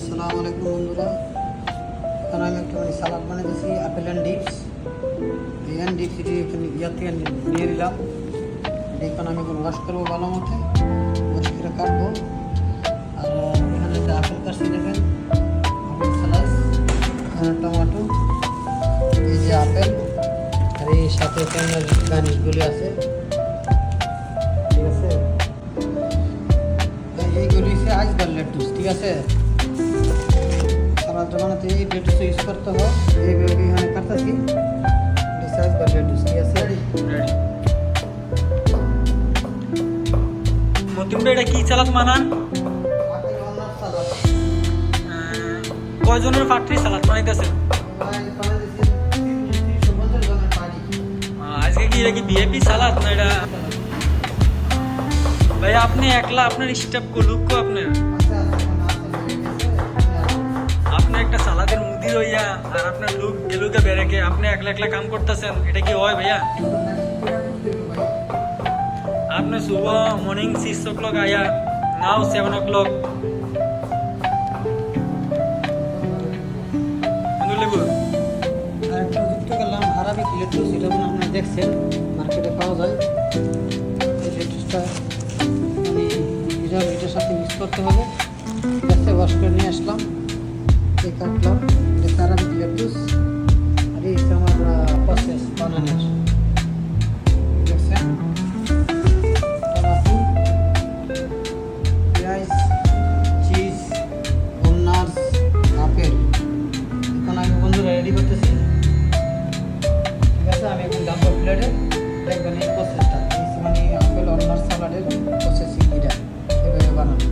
আসসালামু আলাইকুম বন্ধুরা, এখানে আমি একটা সালাদ বানিয়েছি আপেল অ্যান্ড ডিপস। এই অ্যান্ড ডিপস এটি এখানে ইয়ার থেকে নিয়ে নিলাম। এখানে আমি এখন ওয়াশ করবো ভালো মতো, ওয়াশ করে কাটবো। আর এখানে যে আপেল কাটছি দেখেন, আপেল স্লাইস, এখানে টমেটো, এই যে আপেল, আর এই সাথে এখানে গার্নিশগুলি আছে, ঠিক আছে। এইগুলি হচ্ছে আইসবার লেটুস, ঠিক আছে। সালাদ বানাতে এই লেটুস ইউজ করতে হয়। এইভাবে এখানে কাটতেছি আইসবার লেটুস, ঠিক আছে। মতিন ভাই এটা কি সালাদ মানান? কয়জনের পাত্রী সালাদ বানাইতেছেন? আজকে কি এটা কি ভিআইপি সালাদ না এটা? ভাই আপনি একলা, আপনার স্টাফ লুক আপনার আপনি একটা সালাদের মুদি রইয়া আর আপনার লুক গেলুকে বেরেকে আপনি একলা একলা কাম করতেছেন, এটা কি হয় ভাইয়া? আপনি সুবহ মর্নিং 6 o'clock আয়া, নাও 7 o'clock। আর একটু যুক্ত করলাম আরাবিক লেটুস, এটা মানে আপনারা দেখছেন মার্কেটে পাওয়া যায়। এই লেটুসটা মানে এটার সাথে মিক্স করতে হবে। গ্যাসে ওয়াশ করে নিয়ে আসলাম, এই কাটলাম, এটা আরাবিক লেটুস। আর এই হচ্ছে আমার প্রসেস বানানোর, দেখছেন। টমেটো, পেঁয়াজ, চিজ, ওনার্স, আপেল। এখন আমি বন্ধুরা রেডি করতেছি, ঠিক আছে। আমি এখন ডালবো প্লেটে, দেখবেন এই প্রসেসটা, মানে আপেল ওনার্স সালাডের প্রসেসিং এটা এভাবে বানানো।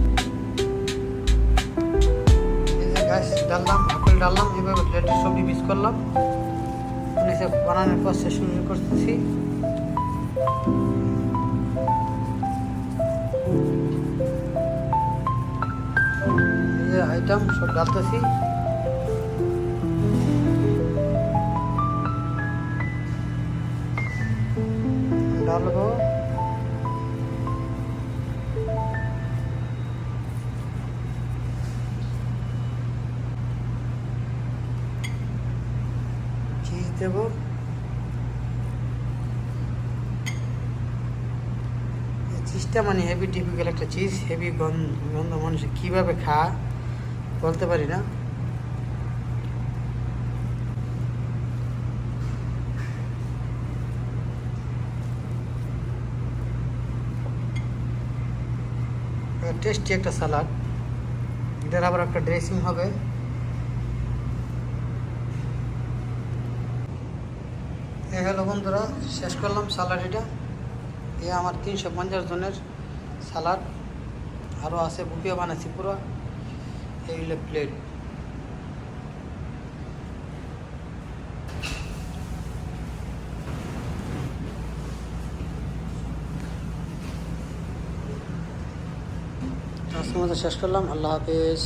এই যে গাছ ডাললাম, আপেল ডাললাম, এভাবে প্লেটের সবজি মিক্স করলাম, এসে বানানোর প্রসেস শুরু করতেছি। এই যে আইটেম সব ডালতেছি, ডালবো। চিজ দেব, চিজটা মানে হেভি টিপিক্যাল একটা চিজ, হেভি গন্ধ, মানুষ কীভাবে খায় বলতে পারি না। টেস্টি একটা সালাড, এটার আবার একটা ড্রেসিং হবে। এই হলো বন্ধুরা, শেষ করলাম সালাড। এটা আমার 350 জনের সালাড, আরও আছে, বুফে বানাচ্ছি পুরো। এই হলো প্লেট। আজকের মতো শেষ করলাম, আল্লাহ হাফেজ।